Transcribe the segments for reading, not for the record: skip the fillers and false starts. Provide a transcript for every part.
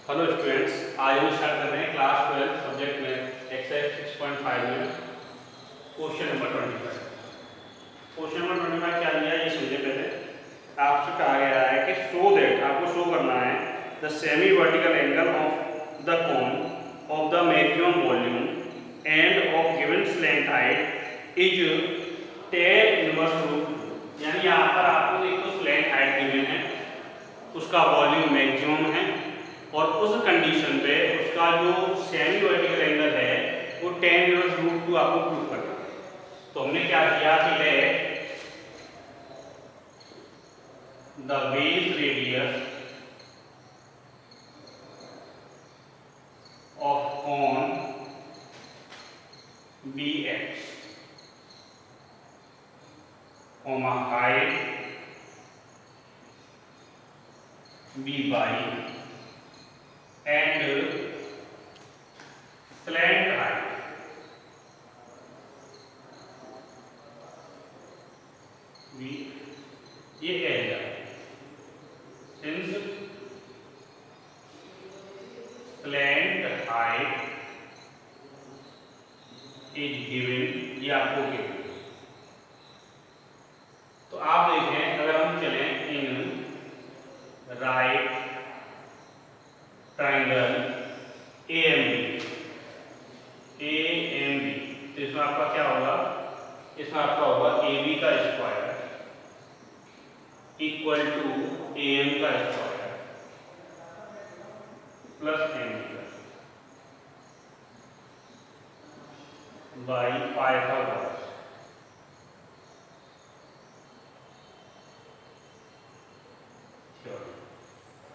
Hello students, आज हम start कर रहे हैं क्लास 12 सब्जेक्ट में एक्सरसाइज 6.5 में क्वेश्चन नंबर 25। क्वेश्चन नंबर 25 क्या दिया है ये समझे पहले। आपसे कहा गया है कि शो दैट, आपको शो करना है the semi vertical angle of the cone of the maximum volume and of given slant height is tan inverse root. यानी यहाँ पर आपको एक तो स्लैंट हाइट गिवन है, उसका वॉल्यूम मैक्सिमम है और उस कंडीशन पे उसका जो सेमी वर्टिकल एंगल है वो tan इनवर्स रूट 2 आपको प्रूव करना है। तो हमने क्या किया कि let the base radius of cone bx, height by and slant height v, ये area since slant height is given, ये आपको गिवन। तो आप देखें अगर हम चलें इन राइट ट्राइंगल AMB, तो इसमें आपका क्या होगा, इसमें आपका होगा AB का स्क्वायर इक्वल टू AM का square plus MB by Pythagoras.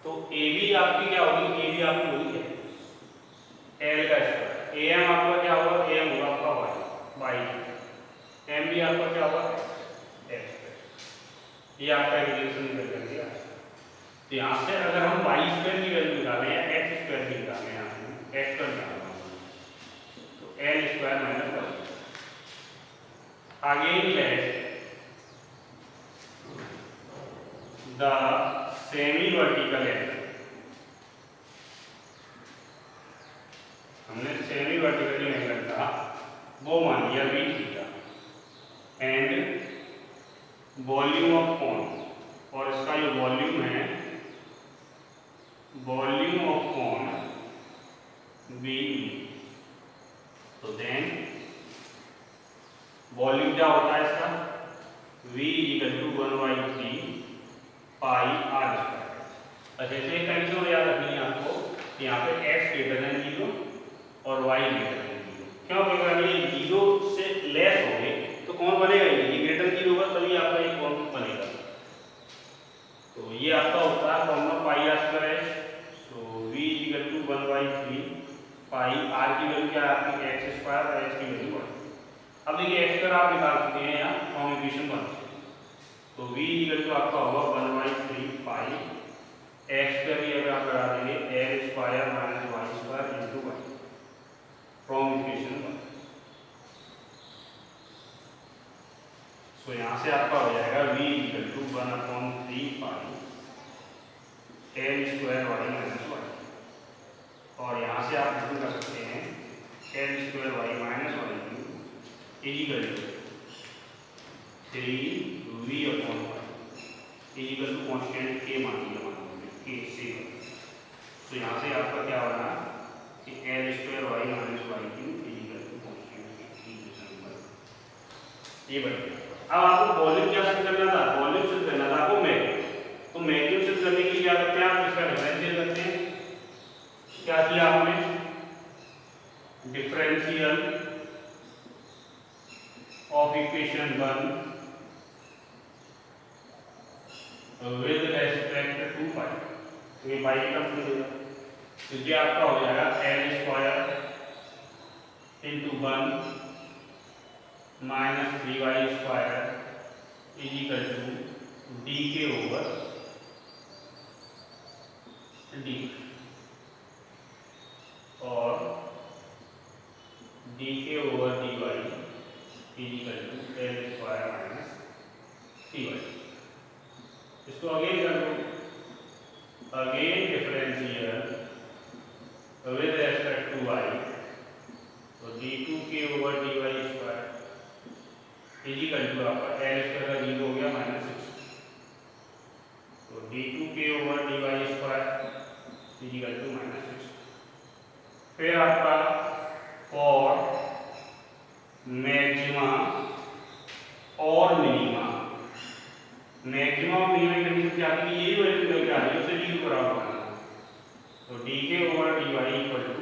तो AB आपकी क्या होगी, AB आपकी होगी L का स्क्वायर, AM आपका क्या होगा, AM होगा आपका y, MB आपका क्या होगा x। ये आपका रिलेशन कर दिया। तो यहाँ से अगर हम y स्क्वायर की वैल्यू निकालें या x स्क्वायर की निकालें, यहाँ से x का निकालना तो L square minus y। Again let the semi vertical angle, हमने सेमी वर्टिकल जो एंगल था वो मान लिया v theta and volume of cone, और इसका जो वॉल्यूम है वॉल्यूम ऑफ कोन v। तो देन वॉल्यूम क्या होता है इसका, v equal to 1/3 pi r square. अच्छा इसे कंडीशन में याद रखनी है आपको, यहाँ पे x ग्रेटर देन 0 और y ग्रेटर देन 0। क्यों, क्योंकि अगर ये 0 से लेस हो गए तो कौन बनेगा, ये ग्रेटर 0 होगा तभी आपका ये कौन बनेगा। तो ये आपका होता है formula pi r square. So v equal to 1/3 pi r की वैल्यू क्या है आपकी x स्क्वायर और h की वैल्यू 1। अब देखिए x स्क्वायर आप निकाल चुके हैं यहाँ फ्रॉम इक्वेशन 1 से, तो v इक्वल टू आपका होगा 1/3 पाई x स्क्वायर की अगर आप लगा देंगे l square minus y square into 1 from equation 1। So यहाँ से आपका हो जाएगा v equal to 1/3 pi l square y minus 1, और यहाँ से आप प्रूव कर सकते हैं l square y minus 1 equal to 3v upon 1 equal to constant k मान लिया, k से। तो यहाँ से आपका क्या होगा कि l square y minus y cube equal to constant ये बन गया। अब आपको वॉल्यूम क्या सिद्ध करना था, वॉल्यूम सिद्ध करना था आपको मैग्नीट्यूड। तो मैग्नीट्यूड सिद्ध करने के लिए क्या करते हैं आप, इसका डिफरेंशियल करते हैं। क्या किया आपने, differential of equation 1 with respect to pi, तो ये पाई का फंक्शन देगा। तो ये आपका हो जाएगा l square into 1 minus 3y square equal to d k over d, और d k over d y equal to l square minus 3y। इसको अगेन कर दो, again differential with respect to y, तो d2k/dy² इजिकल टू आपका l square का 0 हो गया -6, तो d2k/dy² इजिकल टू -6। फिर आपका फॉर मैक्सिमा और मिनिमा, मैक्सिमम और मिनिमम कंडीशन क्या आती है, यही वैल्यू लेके आ रही है, उसे जीरो बराबर करना, तो dk/dy इक्वल टू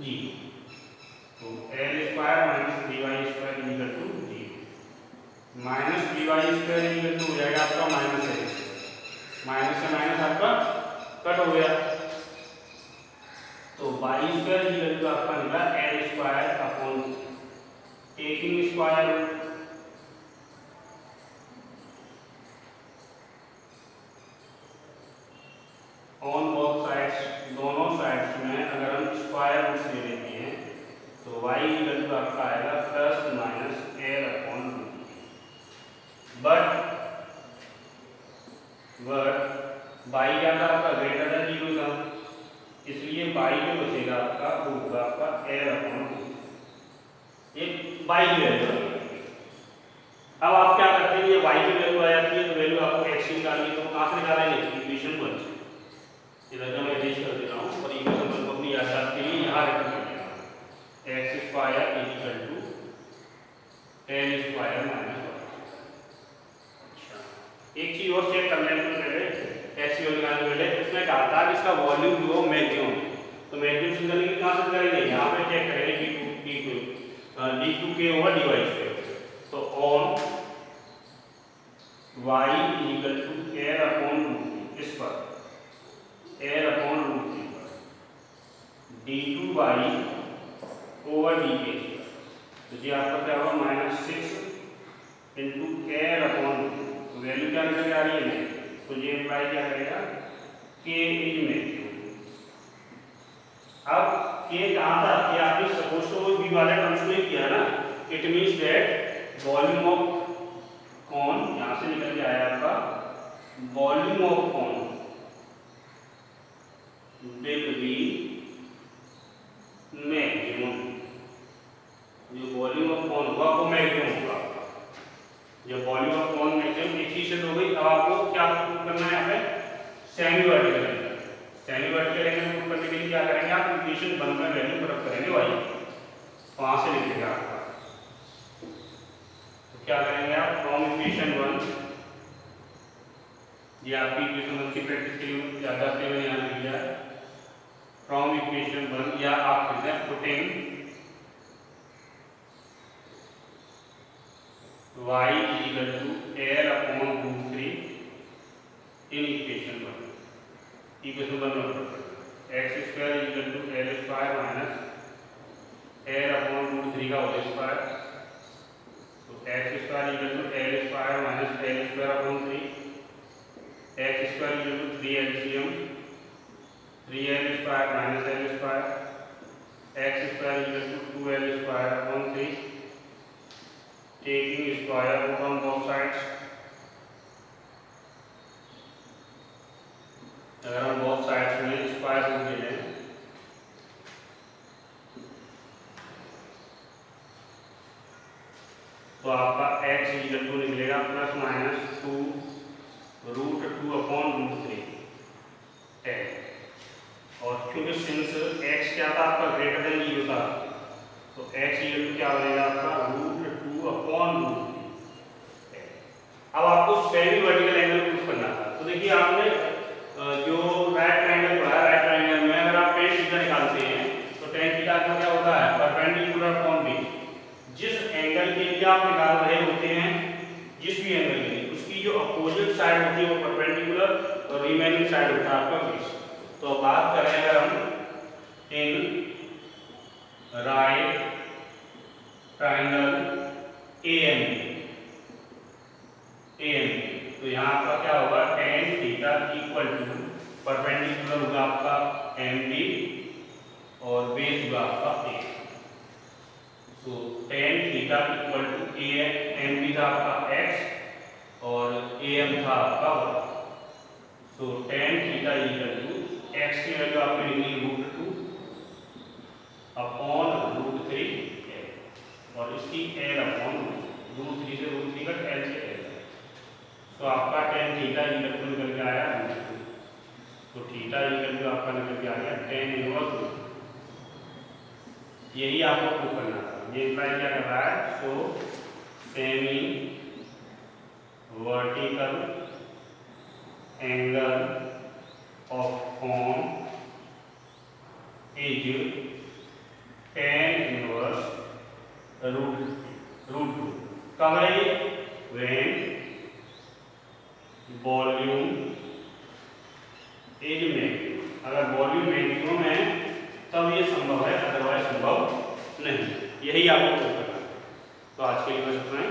0, तो l² - dy² equal to 0, minus dy² equal to हो जाएगा आपका माइनस l, माइनस से माइनस आपका कट हो गया, तो y² इक्वल टू आपका निकला l² taking square root, on both sides, दोनों साइड्स में अगर हम स्क्वायर रूट ले लेते हैं तो y इक्वल टू आपका आएगा प्लस माइनस l/रूट, बट y क्या था आपका ग्रेटर देन 0 था, इसलिए y जो बचेगा आपका वो होगा आपका l/रूट, ये y की वैल्यू है। अब आप क्या करते हैं, ये y की वैल्यू आ जाती है तो वैल्यू आपको x की निकालनी है, तो कहाँ से निकालेंगे, इक्वेशन 1 से, इधर मैं एडिट कर दे रहा हूँ और इक्वेशन 1 को अपनी याददाश्त के लिए यहाँ रख देते हैं, x² equal to l² minus 1। अच्छा, एक चीज और चेक कर लेने से पहले, x की वैल्यू निकालने से पहले इसने कहा था कि इसका वॉल्यूम जो मैक्सिमम, तो मैक्सिमम निकालने के कहाँ से निकालेंगे, यहाँ पे चेक करेंगे d2k/dy², तो ऑन y इक्वल टू l/रूट, इस पर l/रूट पर d2y/dk, तो जी आपका क्या होगा -6 इंटू l/रूट, वैल्यू क्या निकल आ रही है, तो ये इम्प्लाई क्या करेगा, k इज मैक्सिमम। अब k कहाँ था कि आपने सपोज तो v वाले टर्म्स में किया ना, it means that volume of cone यहाँ से निकल के आया आपका, volume of cone will be maximum, जो वॉल्यूम ऑफ कॉन होगा वो मैक्सिमम होगा, जब वॉल्यूम ऑफ कॉन मैक्सिमम एक चीज हो गई। अब आपको क्या करना है, यहाँ पे semi vertical angle, semi vertical angle prove करने के लिए क्या करेंगे, आप इक्वेशन 1 में वैल्यू पुट करेंगे y, वहां से लिखेगा आपका, तो क्या करेंगे आप, फ्रॉम इक्वेशन 1, ये आपकी इक्वेशन 1 की प्रैक्टिस के लिए याद आते हुए यहाँ लिख दिया, फ्रॉम इक्वेशन 1, या आप कहते हैं putting y equal to l/√3 in equation 1, equation 1 में x² equal to l² minus l/√3 का होल स्क्वायर, तो x² equal to l² minus l²/3, x² equal to 3 LCM 3l² minus l², x² equal to 2l²/3, taking square root on both sides, अगर हम both sides में square root ले लें तो आपका x equal to निकलेगा plus minus 2√2/√3 है, और क्योंकि सिंस x क्या था आपका ग्रेटर देन 0 था, तो x इक्वल टू क्या बनेगा आपका √2/√3। अब आपको सेमी वर्टिकल एंगल प्रूफ करना था, तो देखिए आपने जो राइट ट्रायंगल पढ़ा, राइट ट्रायंगल में अगर आप tan थीटा निकालते हैं तो tan थीटा का क्या होता है, परपेंडिकुलर फ्रॉम बी, जिस एंगल के लिए आप निकाल रहे होते हैं, जिस भी एंगल के लिए उसकी जो अपोजिट साइड होती है वो परपेंडिकुलर और रिमेनिंग साइड होता है आपका बेस। तो बात करें अगर हम इन राइट ट्रायंगल ANB, तो यहाँ आपका क्या होगा, tan theta equal to perpendicular होगा आपका MB और बेस होगा आपका A, तो tan theta equal to MB था आपका x और AM था आपका y, तो tan theta equal to x की वैल्यू आपकी निकली √2 3l अपॉन √3 से √3 कट l से l। तो आपका tan थीटा इक्वल टू निकल के आया √2। तो थीटा इक्वल टू आपका निकल के आ गया tan इनवर्स √2। यही आपको प्रूव करना था। ये इम्प्लाई क्या कर रहा है? So semi vertical angle of cone is tan inverse √2। कब है ये? When volume is maximum. अगर वॉल्यूम मैक्सिमम है तब ये संभव है, अदरवाइज संभव नहीं। यही आपको प्रूव करना है। तो आज के लिए बस इतना ही।